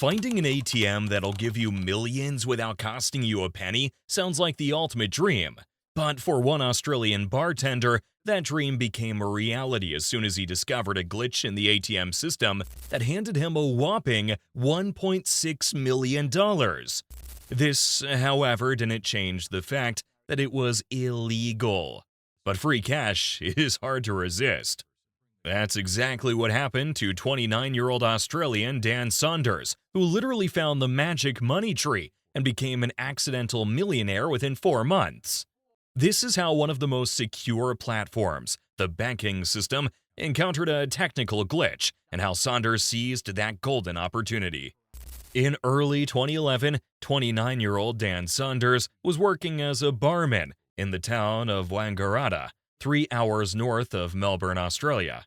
Finding an ATM that'll give you millions without costing you a penny sounds like the ultimate dream. But for one Australian bartender, that dream became a reality as soon as he discovered a glitch in the ATM system that handed him a whopping $1.6 million. This, however, didn't change the fact that it was illegal. But free cash is hard to resist. That's exactly what happened to 29-year-old Australian Dan Saunders, who literally found the magic money tree and became an accidental millionaire within 4 months. This is how one of the most secure platforms, the banking system, encountered a technical glitch, and how Saunders seized that golden opportunity. In early 2011, 29-year-old Dan Saunders was working as a barman in the town of Wangaratta, 3 hours north of Melbourne, Australia.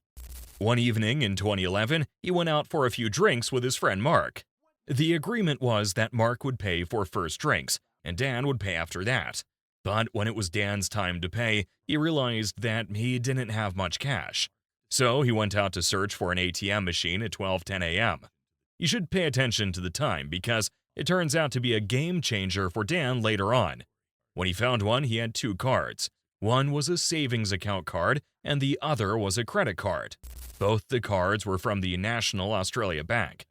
One evening in 2011, he went out for a few drinks with his friend Mark. The agreement was that Mark would pay for first drinks, and Dan would pay after that. But when it was Dan's time to pay, he realized that he didn't have much cash. So he went out to search for an ATM machine at 12:10 a.m. You should pay attention to the time because it turns out to be a game changer for Dan later on. When he found one, he had 2 cards. One was a savings account card, and the other was a credit card. Both the cards were from the National Australia Bank.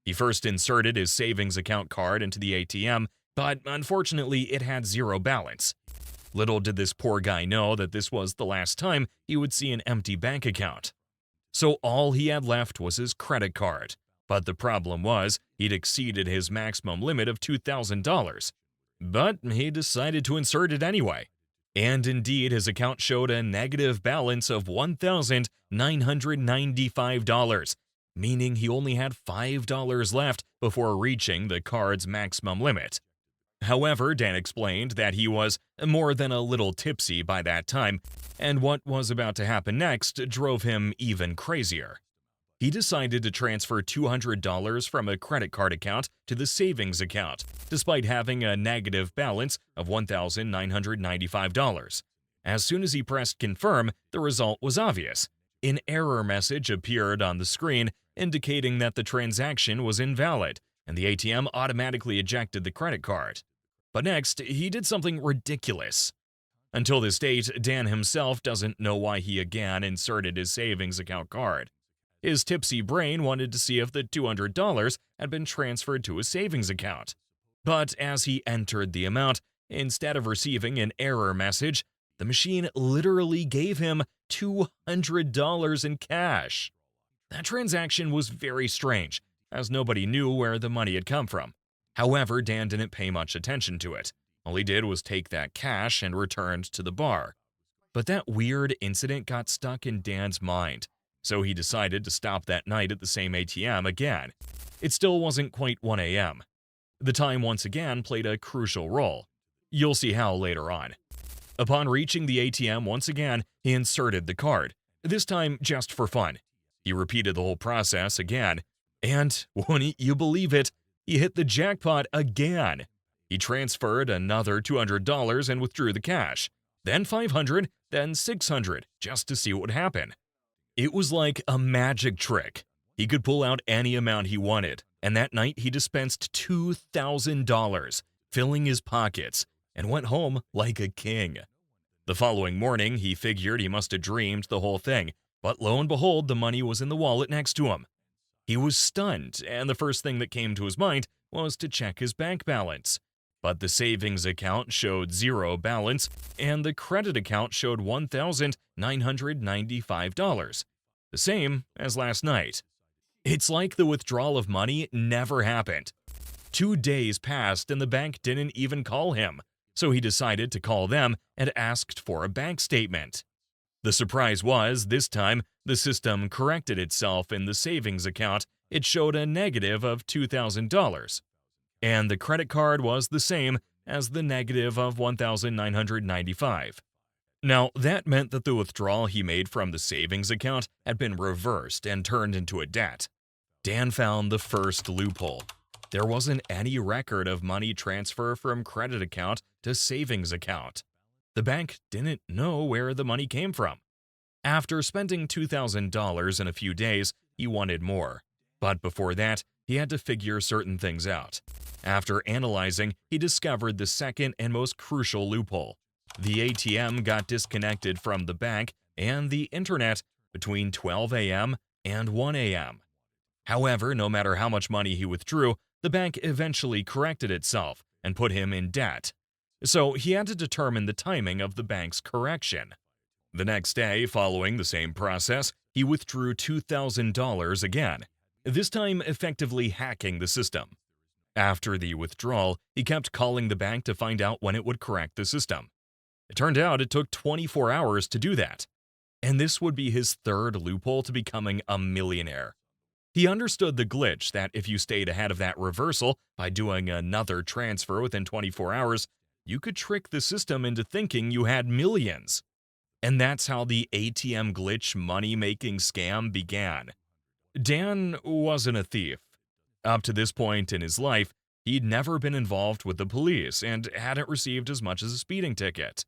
He first inserted his savings account card into the ATM, but unfortunately it had 0 balance. Little did this poor guy know that this was the last time he would see an empty bank account. So all he had left was his credit card. But the problem was, he'd exceeded his maximum limit of $2,000. But he decided to insert it anyway. And indeed, his account showed a negative balance of $1,995, meaning he only had $5 left before reaching the card's maximum limit. However, Dan explained that he was more than a little tipsy by that time, and what was about to happen next drove him even crazier. He decided to transfer $200 from a credit card account to the savings account, despite having a negative balance of $1,995. As soon as he pressed confirm, the result was obvious. An error message appeared on the screen indicating that the transaction was invalid, and the ATM automatically ejected the credit card. But next, he did something ridiculous. Until this date, Dan himself doesn't know why he again inserted his savings account card. His tipsy brain wanted to see if the $200 had been transferred to his savings account. But as he entered the amount, instead of receiving an error message, the machine literally gave him $200 in cash. That transaction was very strange, as nobody knew where the money had come from. However, Dan didn't pay much attention to it. All he did was take that cash and returned to the bar. But that weird incident got stuck in Dan's mind. So he decided to stop that night at the same ATM again. It still wasn't quite 1 a.m. The time once again played a crucial role. You'll see how later on. Upon reaching the ATM once again, he inserted the card, this time just for fun. He repeated the whole process again, and wouldn't you believe it, he hit the jackpot again. He transferred another $200 and withdrew the cash, then $500, then $600, just to see what would happen. It was like a magic trick. He could pull out any amount he wanted, and that night he dispensed $2,000, filling his pockets, and went home like a king. The following morning, he figured he must have dreamed the whole thing, but lo and behold, the money was in the wallet next to him. He was stunned, and the first thing that came to his mind was to check his bank balance. But the savings account showed 0 balance, and the credit account showed $1,995, the same as last night. It's like the withdrawal of money never happened. 2 days passed and the bank didn't even call him, so he decided to call them and asked for a bank statement. The surprise was, this time, the system corrected itself in the savings account. It showed a negative of $2,000. And the credit card was the same as the negative of $1,995. Now, that meant that the withdrawal he made from the savings account had been reversed and turned into a debt. Dan found the first loophole. There wasn't any record of money transfer from credit account to savings account. The bank didn't know where the money came from. After spending $2,000 in a few days, he wanted more. But before that, he had to figure certain things out. After analyzing, he discovered the second and most crucial loophole. The ATM got disconnected from the bank and the internet between 12 a.m. and 1 a.m. However, no matter how much money he withdrew, the bank eventually corrected itself and put him in debt. So he had to determine the timing of the bank's correction. The next day, following the same process, he withdrew $2,000 again, this time effectively hacking the system. After the withdrawal, he kept calling the bank to find out when it would correct the system. It turned out it took 24 hours to do that. And this would be his third loophole to becoming a millionaire. He understood the glitch that if you stayed ahead of that reversal by doing another transfer within 24 hours, you could trick the system into thinking you had millions. And that's how the ATM glitch money-making scam began. Dan wasn't a thief. Up to this point in his life, he'd never been involved with the police and hadn't received as much as a speeding ticket.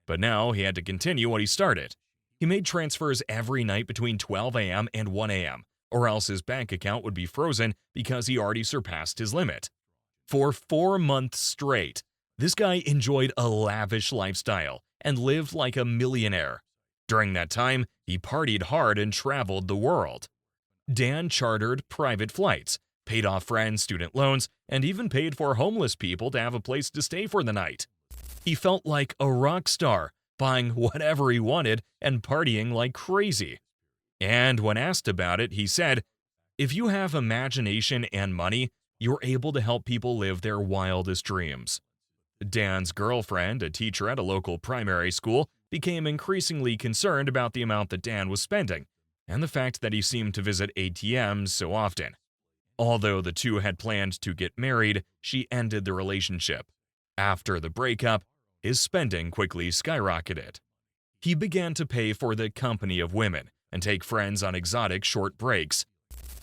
But now he had to continue what he started. He made transfers every night between 12 a.m. and 1 a.m., or else his bank account would be frozen because he already surpassed his limit. For 4 months straight, this guy enjoyed a lavish lifestyle and lived like a millionaire. During that time, he partied hard and traveled the world. Dan chartered private flights, paid off friends' student loans, and even paid for homeless people to have a place to stay for the night. He felt like a rock star, buying whatever he wanted and partying like crazy. And when asked about it, he said, "If you have imagination and money, you're able to help people live their wildest dreams." Dan's girlfriend, a teacher at a local primary school, became increasingly concerned about the amount that Dan was spending and the fact that he seemed to visit ATMs so often. Although the two had planned to get married, she ended the relationship. After the breakup, his spending quickly skyrocketed. He began to pay for the company of women and take friends on exotic short breaks.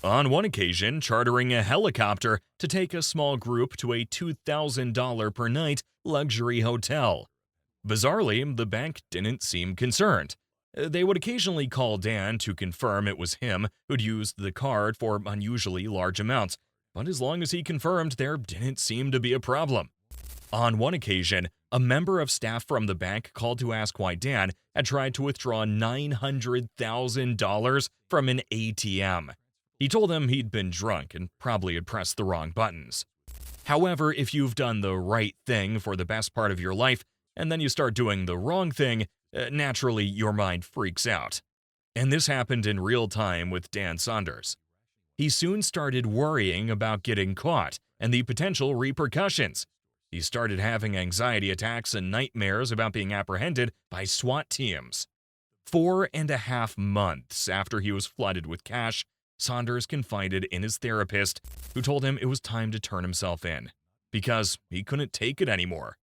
On one occasion, chartering a helicopter to take a small group to a $2,000 per night luxury hotel. Bizarrely, the bank didn't seem concerned. They would occasionally call Dan to confirm it was him who'd used the card for unusually large amounts, but as long as he confirmed, there didn't seem to be a problem. On one occasion, a member of staff from the bank called to ask why Dan had tried to withdraw $900,000 from an ATM. He told them he'd been drunk and probably had pressed the wrong buttons. However, if you've done the right thing for the best part of your life, and then you start doing the wrong thing, naturally your mind freaks out. And this happened in real time with Dan Saunders. He soon started worrying about getting caught and the potential repercussions. He started having anxiety attacks and nightmares about being apprehended by SWAT teams. 4.5 months after he was flooded with cash, Saunders confided in his therapist, who told him it was time to turn himself in, because he couldn't take it anymore.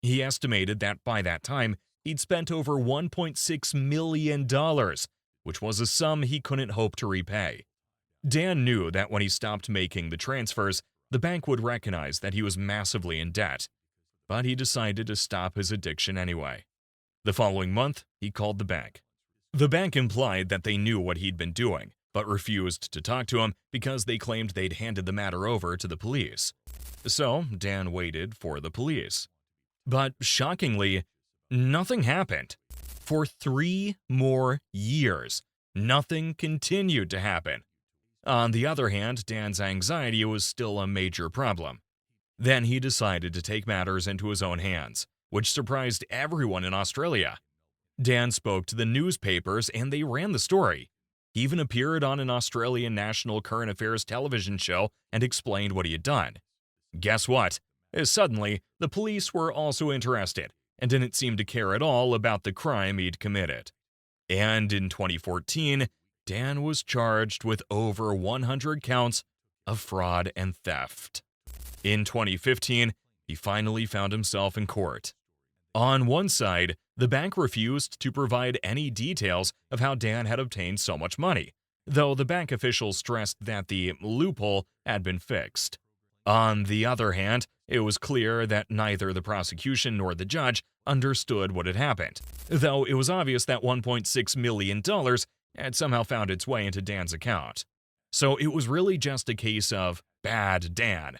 He estimated that by that time, he'd spent over $1.6 million, which was a sum he couldn't hope to repay. Dan knew that when he stopped making the transfers, the bank would recognize that he was massively in debt, but he decided to stop his addiction anyway. The following month, he called the bank. The bank implied that they knew what he'd been doing, but refused to talk to him because they claimed they'd handed the matter over to the police. So Dan waited for the police. But shockingly, nothing happened. For 3 more years, nothing continued to happen. On the other hand, Dan's anxiety was still a major problem. Then he decided to take matters into his own hands, which surprised everyone in Australia. Dan spoke to the newspapers and they ran the story. He even appeared on an Australian national current affairs television show and explained what he had done. Guess what? Suddenly, the police were also interested and didn't seem to care at all about the crime he'd committed. And in 2014, Dan was charged with over 100 counts of fraud and theft. In 2015, he finally found himself in court. On one side, the bank refused to provide any details of how Dan had obtained so much money, though the bank officials stressed that the loophole had been fixed. On the other hand, it was clear that neither the prosecution nor the judge understood what had happened, though it was obvious that $1.6 million had somehow found its way into Dan's account. So it was really just a case of bad Dan.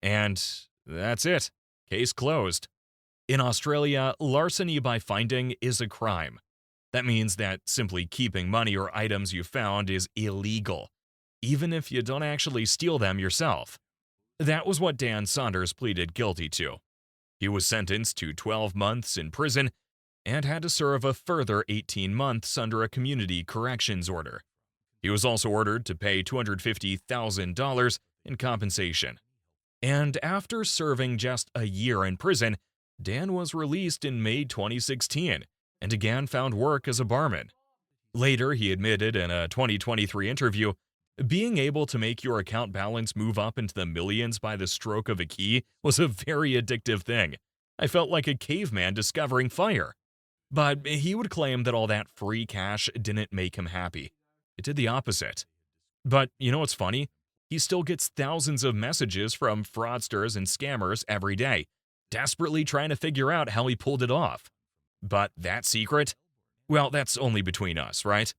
And that's it. Case closed. In Australia, larceny by finding is a crime. That means that simply keeping money or items you found is illegal, even if you don't actually steal them yourself. That was what Dan Saunders pleaded guilty to. He was sentenced to 12 months in prison and had to serve a further 18 months under a community corrections order. He was also ordered to pay $250,000 in compensation. And after serving just a year in prison, Dan was released in May 2016 and again found work as a barman. Later, he admitted in a 2023 interview, being able to make your account balance move up into the millions by the stroke of a key was a very addictive thing. I felt like a caveman discovering fire. But he would claim that all that free cash didn't make him happy. It did the opposite. But you know what's funny? He still gets thousands of messages from fraudsters and scammers every day, desperately trying to figure out how he pulled it off. But that secret? Well, that's only between us, right?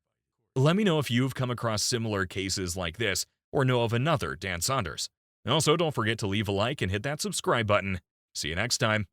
Let me know if you've come across similar cases like this or know of another Dan Saunders. Also, don't forget to leave a like and hit that subscribe button. See you next time.